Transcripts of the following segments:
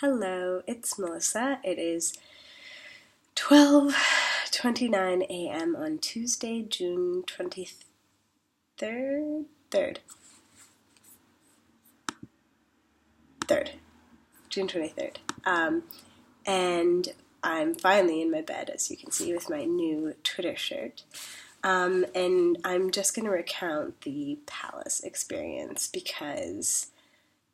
Hello, it's Melissa. It is 12:29 a.m. on Tuesday, June 23rd? 3rd. June 23rd. And I'm finally in my bed, as you can see, with my new Twitter shirt. And I'm just going to recount the palace experience because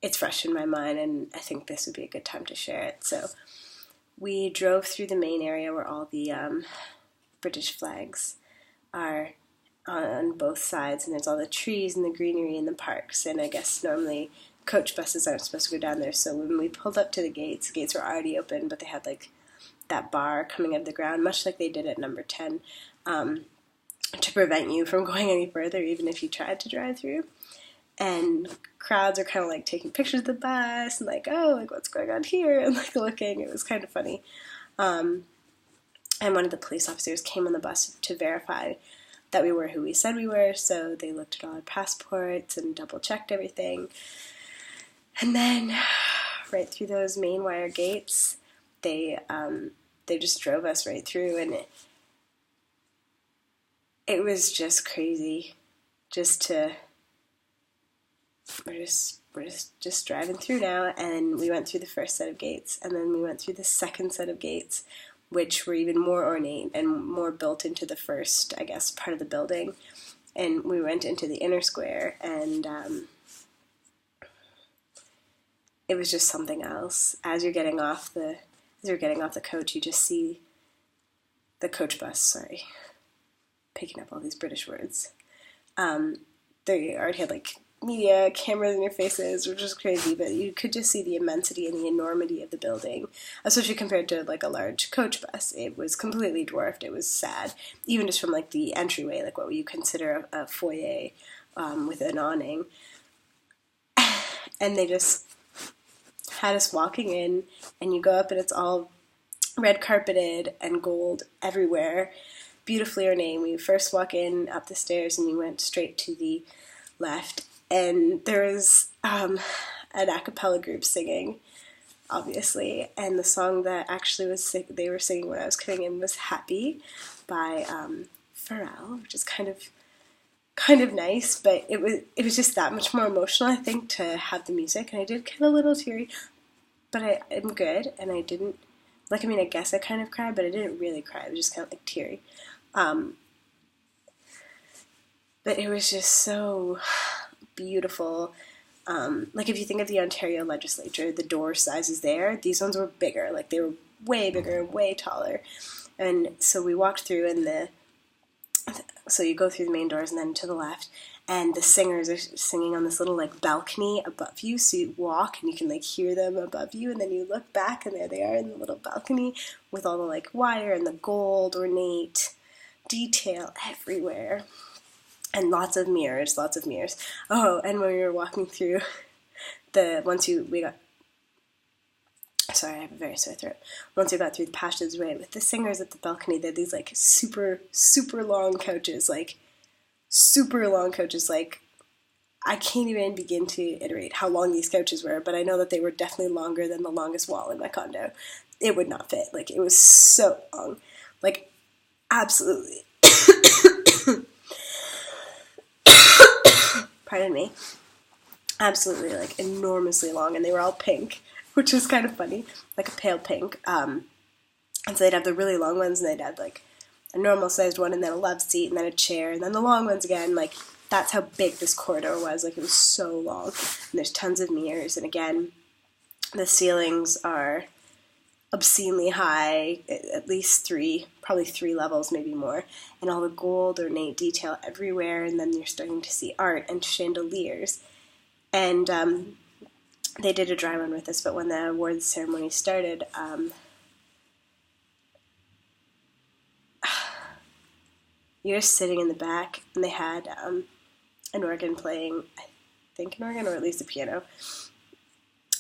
it's fresh in my mind, and I think this would be a good time to share it. So we drove through the main area where all the British flags are on both sides, and there's all the trees and the greenery and the parks, and I guess normally coach buses aren't supposed to go down there, so when we pulled up to the gates were already open, but they had like that bar coming out of the ground, much like they did at number 10, to prevent you from going any further, even if you tried to drive through. And crowds are kind of like taking pictures of the bus and like, oh, like what's going on here? And like looking. It was kind of funny. And one of the police officers came on the bus to verify that we were who we said we were. So they looked at all our passports and double checked everything. And then right through those main wire gates, they just drove us right through, and it was just crazy. We're just driving through now, and we went through the first set of gates, and then we went through the second set of gates, which were even more ornate and more built into the first, I guess, part of the building. And we went into the inner square, and it was just something else. As you're getting off the coach, you just see the coach bus. Sorry, picking up all these British words. They already had like media cameras in your faces, which was crazy, but you could just see the immensity and the enormity of the building, especially compared to like a large coach bus. It was completely dwarfed. It was sad, even just from like the entryway, like what you consider a foyer with an awning. And they just had us walking in, and you go up and it's all red carpeted and gold everywhere, beautifully ornate. We first walk in up the stairs, and you went straight to the left, and there was an a cappella group singing, obviously, and the song that actually they were singing when I was coming in was "Happy" by Pharrell, which is kind of nice, but it was just that much more emotional, I think, to have the music, and I did get a little teary, but I'm good, and I didn't, like, I mean, I guess I kind of cried, but I didn't really cry. It was just kind of like teary. But it was just so beautiful. Like, if you think of the Ontario legislature, the door sizes there, these ones were bigger. Like, they were way bigger and way taller. And so we walked through, and so you go through the main doors and then to the left, and the singers are singing on this little like balcony above you, so you walk and you can like hear them above you, and then you look back and there they are in the little balcony with all the like wire and the gold ornate detail everywhere, and lots of mirrors. Oh, and when we were walking through sorry, I have a very sore throat. Once we got through the passageway with the singers at the balcony, they had these like super, super long couches, like I can't even begin to iterate how long these couches were, but I know that they were definitely longer than the longest wall in my condo. It would not fit. Like, it was so long. Like, absolutely. Pardon me. Absolutely, like, enormously long, and they were all pink, which was kind of funny, like a pale pink. And so they'd have the really long ones, and they'd have like a normal-sized one, and then a love seat, and then a chair, and then the long ones again. Like, that's how big this corridor was. Like, it was so long. And there's tons of mirrors, and again, the ceilings are obscenely high, at least probably three levels, maybe more, and all the gold ornate detail everywhere, and then you're starting to see art and chandeliers. And they did a dry run with us, but when the awards ceremony started, you're just sitting in the back, and they had an organ playing, I think an organ, or at least a piano.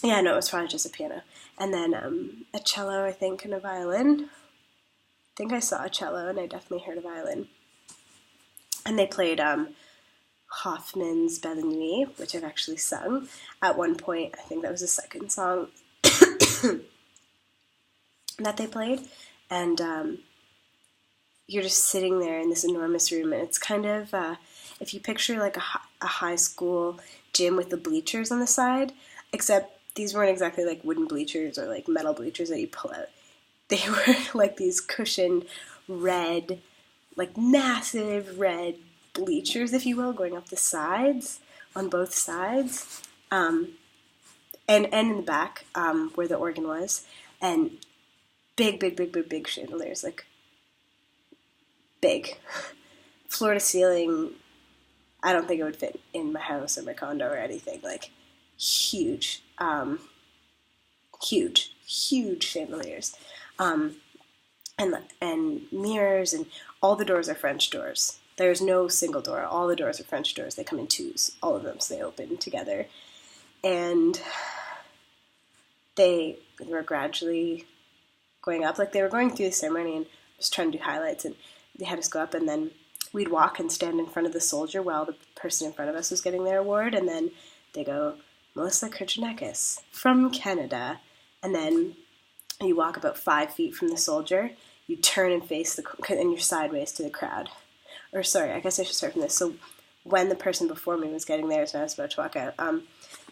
Yeah, no, it was probably just a piano. And then a cello, I think, and a violin. I think I saw a cello, and I definitely heard a violin. And they played Hoffman's Belle Nuit, which I've actually sung at one point. I think that was the second song. that they played, and you're just sitting there in this enormous room, and it's kind of, if you picture like a high school gym with the bleachers on the side, except these weren't exactly like wooden bleachers or like metal bleachers that you pull out. They were like these cushioned red, like massive red bleachers, if you will, going up the sides, on both sides, and in the back, where the organ was, and big chandeliers, like big, floor to ceiling. I don't think it would fit in my house or my condo or anything. Like huge chandeliers, and mirrors, and all the doors are French doors. There's no single door. All the doors are French doors. They come in twos, all of them, so they open together. And they were gradually going up. Like, they were going through the ceremony and just trying to do highlights, and they had us go up, and then we'd walk and stand in front of the soldier while the person in front of us was getting their award, and then they go, Melissa Kirchenekis from Canada, and then you walk about 5 feet from the soldier, you turn and face and you're sideways to the crowd. Or sorry, I guess I should start from this. So when the person before me was getting theirs and I was about to walk out,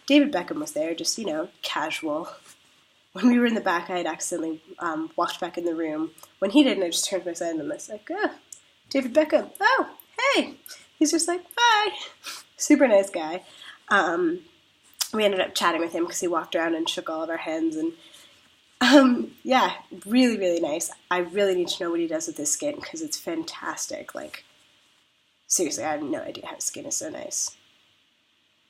David Beckham was there, just, casual. When we were in the back, I had accidentally walked back in the room. When he didn't, I just turned to my side and I was like, David Beckham, oh, hey. He's just like, bye. Super nice guy. We ended up chatting with him because he walked around and shook all of our hands, and yeah, really, really nice. I really need to know what he does with his skin because it's fantastic. Like, seriously, I have no idea how his skin is so nice.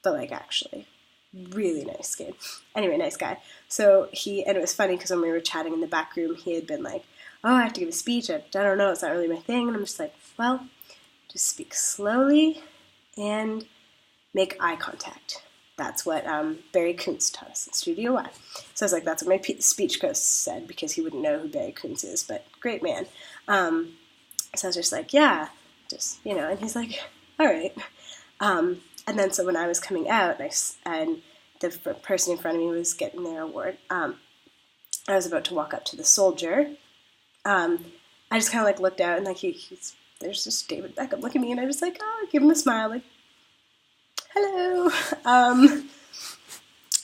But, like, actually, really nice skin. Anyway, nice guy. So and it was funny because when we were chatting in the back room, he had been like, oh, I have to give a speech. I don't know, it's not really my thing. And I'm just like, well, just speak slowly and make eye contact. That's what Barry Kuntz taught us in Studio Y. So I was like, that's what my speech coach said, because he wouldn't know who Barry Kuntz is, but great man. So I was just like, yeah, just, and he's like, all right. And then so when I was coming out, and the person in front of me was getting their award, I was about to walk up to the soldier. I just kind of like looked out, and like there's just David Beckham looking at me, and I just like, give him a smile, like, hello.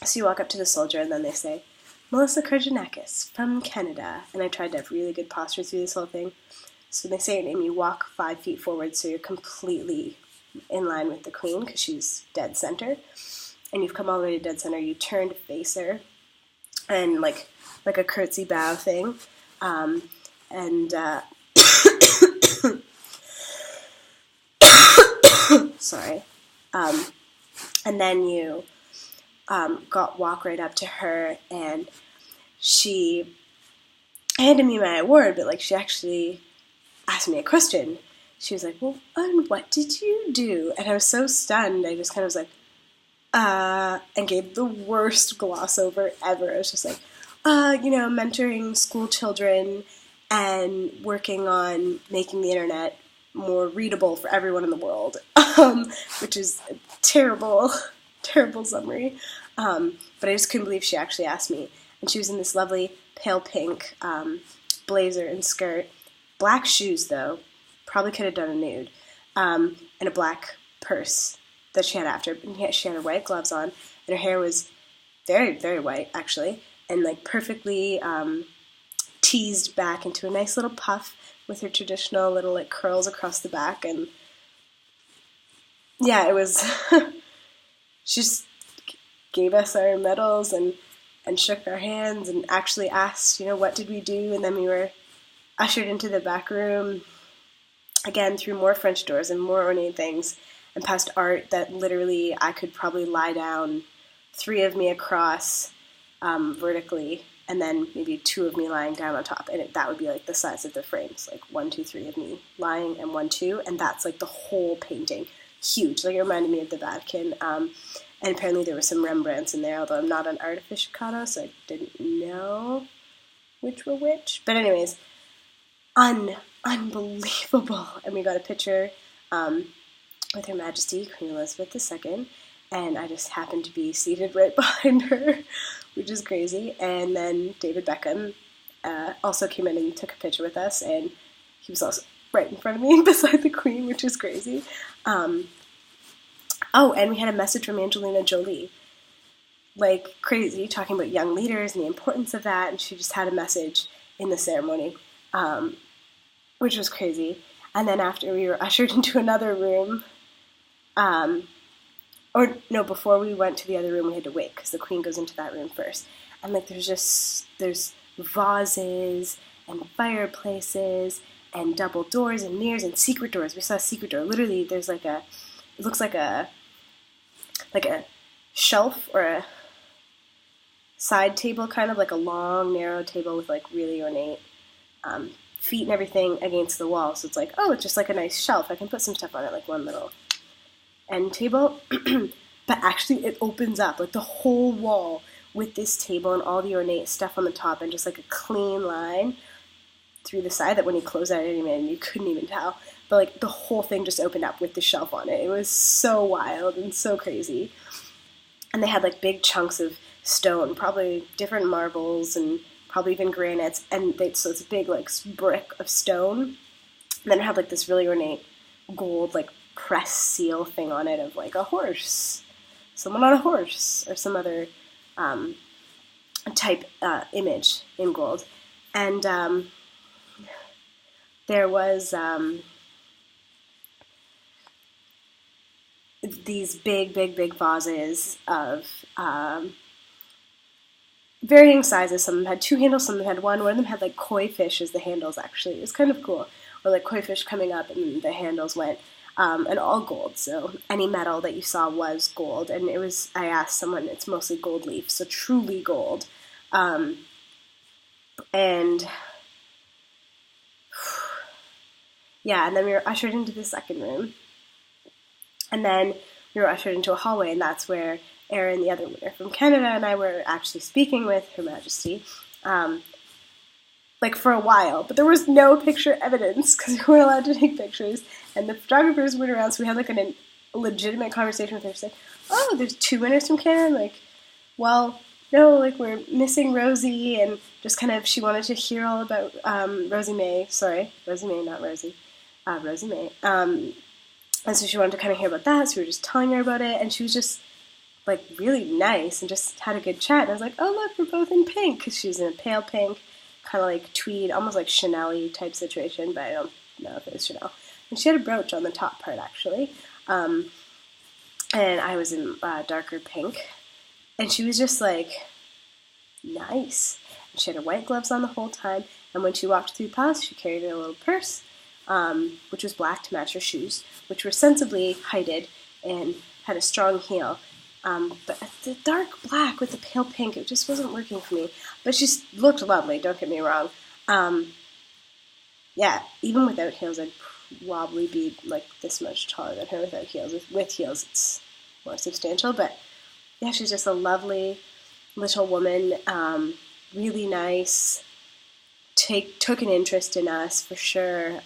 So you walk up to the soldier, and then they say, Melissa Kirchenekis from Canada. And I tried to have really good posture through this whole thing. So when they say your name, you walk 5 feet forward, so you're completely in line with the queen, because she's dead center. And you've come all the way to dead center. You turn to face her, and like a curtsy bow thing. Sorry. And then you walk right up to her, and she handed me my award, but like she actually asked me a question. She was like, well, and what did you do? And I was so stunned, I just kind of was like, and gave the worst gloss over ever. I was just like, mentoring school children and working on making the internet more readable for everyone in the world, which is a terrible, terrible summary. But I just couldn't believe she actually asked me. And she was in this lovely pale pink blazer and skirt, black shoes though, probably could have done a nude, and a black purse that she had after. And she had her white gloves on, and her hair was very, very white actually, and like perfectly teased back into a nice little puff with her traditional little like curls across the back. And yeah, it was she just gave us our medals and shook our hands and actually asked, what did we do? And then we were ushered into the back room again through more French doors and more ornate things, and past art that literally I could probably lie down 3 of me across vertically, and then maybe 2 of me lying down on top, and that would be like the size of the frames, like 1, 2, 3 of me lying, and 1, 2, and that's like the whole painting, huge. Like, it reminded me of the Vatican, and apparently there were some Rembrandts in there, although I'm not an art aficionado, so I didn't know which were which. But anyways, unbelievable. And we got a picture with Her Majesty Queen Elizabeth II, and I just happened to be seated right behind her, which is crazy. And then David Beckham also came in and took a picture with us, and he was also right in front of me beside the Queen, which is crazy. Oh, and we had a message from Angelina Jolie, like crazy, talking about young leaders and the importance of that, and she just had a message in the ceremony, which was crazy. And then after, we were ushered into another room, or no, before we went to the other room, we had to wait, because the Queen goes into that room first. And like there's vases and fireplaces and double doors and mirrors and secret doors. We saw a secret door. Literally, there's like it looks like a shelf or a side table, kind of like a long, narrow table with like really ornate feet and everything against the wall. So it's like, oh, it's just like a nice shelf. I can put some stuff on it, like one little end table. But actually, it opens up, like the whole wall with this table and all the ornate stuff on the top, and just like a clean line through the side that when you close out any minute, you couldn't even tell. But like the whole thing just opened up with the shelf on it. It was so wild and so crazy. And they had like big chunks of stone, probably different marbles and probably even granites, and so it's a big like brick of stone. And then it had like this really ornate gold like press seal thing on it of like a horse, someone on a horse, or some other type image in gold. And there was these big vases of varying sizes. Some of them had 2 handles, some of them had 1. One of them had like koi fish as the handles, actually. It was kind of cool. Or like koi fish coming up and the handles went, and all gold. So any metal that you saw was gold. And it was, I asked someone, it's mostly gold leaf, so truly gold. And yeah, and then we were ushered into the second room. And then we were ushered into a hallway, and that's where Erin, the other winner from Canada, and I were actually speaking with Her Majesty, like for a while, but there was no picture evidence because we weren't allowed to take pictures, and the photographers weren't around, so we had like a legitimate conversation with her, saying, oh, there's 2 winners from Canada, like, well, no, like, we're missing Rosie, and just kind of, she wanted to hear all about Rosie May, not Rosie, Rosie May, and so she wanted to kind of hear about that, so we were just telling her about it, and she was just like really nice and just had a good chat. And I was like, oh look, we're both in pink, because she's in a pale pink, kind of like tweed, almost like Chanel-y type situation, but I don't know if it was Chanel. And she had a brooch on the top part, actually. And I was in darker pink. And she was just like nice. And she had her white gloves on the whole time. And when she walked through the palace, she carried a little purse, which was black to match her shoes, which were sensibly heighted and had a strong heel. But the dark black with the pale pink, it just wasn't working for me. But she looked lovely, don't get me wrong. Yeah, even without heels, I'd probably be like this much taller than her without heels. With heels, it's more substantial. But yeah, she's just a lovely little woman, really nice, took an interest in us for sure.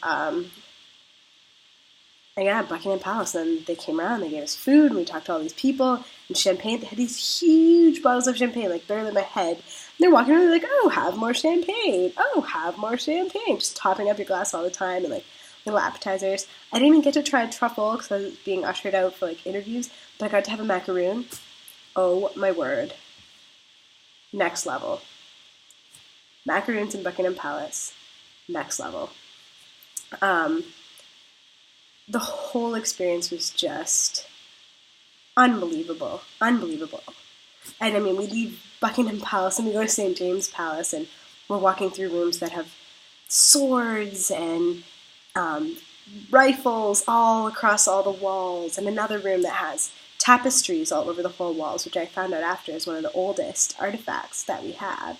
And yeah, Buckingham Palace, and they came around, they gave us food, and we talked to all these people, and champagne. They had these huge bottles of champagne, like barely my head. And they're walking around, they're like, oh, have more champagne. Oh, have more champagne. Just topping up your glass all the time, and like little appetizers. I didn't even get to try a truffle because I was being ushered out for like interviews, but I got to have a macaroon. Oh my word. Next level. Macaroons in Buckingham Palace. Next level. The whole experience was just unbelievable. Unbelievable. And I mean, we leave Buckingham Palace and we go to St. James Palace, and we're walking through rooms that have swords and rifles all across all the walls, and another room that has tapestries all over the whole walls, which I found out after is one of the oldest artifacts that we have.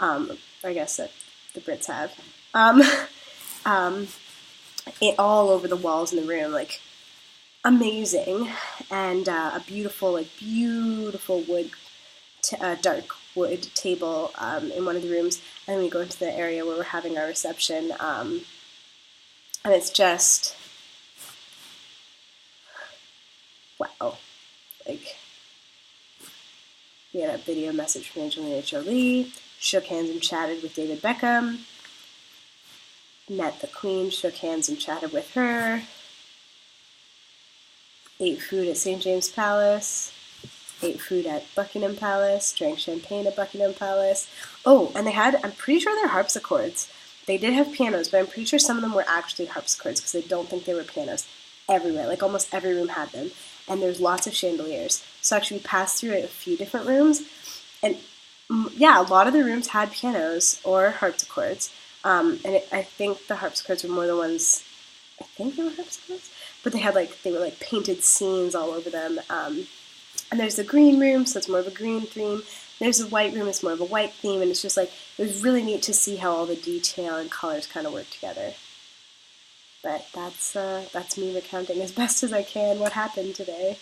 I guess that the Brits have. All over the walls in the room, like amazing, and a beautiful wood, dark wood table in one of the rooms, and then we go into the area where we're having our reception, and it's just wow. like, we had a video message from Angelina Jolie, shook hands and chatted with David Beckham, met the Queen, shook hands and chatted with her, ate food at St. James Palace, ate food at Buckingham Palace, drank champagne at Buckingham Palace. Oh, and they had, I'm pretty sure they're harpsichords. They did have pianos, but I'm pretty sure some of them were actually harpsichords because I don't think they were pianos everywhere. Like almost every room had them. And there's lots of chandeliers. So actually we passed through a few different rooms. And yeah, a lot of the rooms had pianos or harpsichords. I think the harpsichords were more the ones, I think they were harpsichords, but they were like painted scenes all over them. And there's the green room, so it's more of a green theme. There's the white room, it's more of a white theme, and it's just like, it was really neat to see how all the detail and colors kind of work together. But that's me recounting as best as I can what happened today.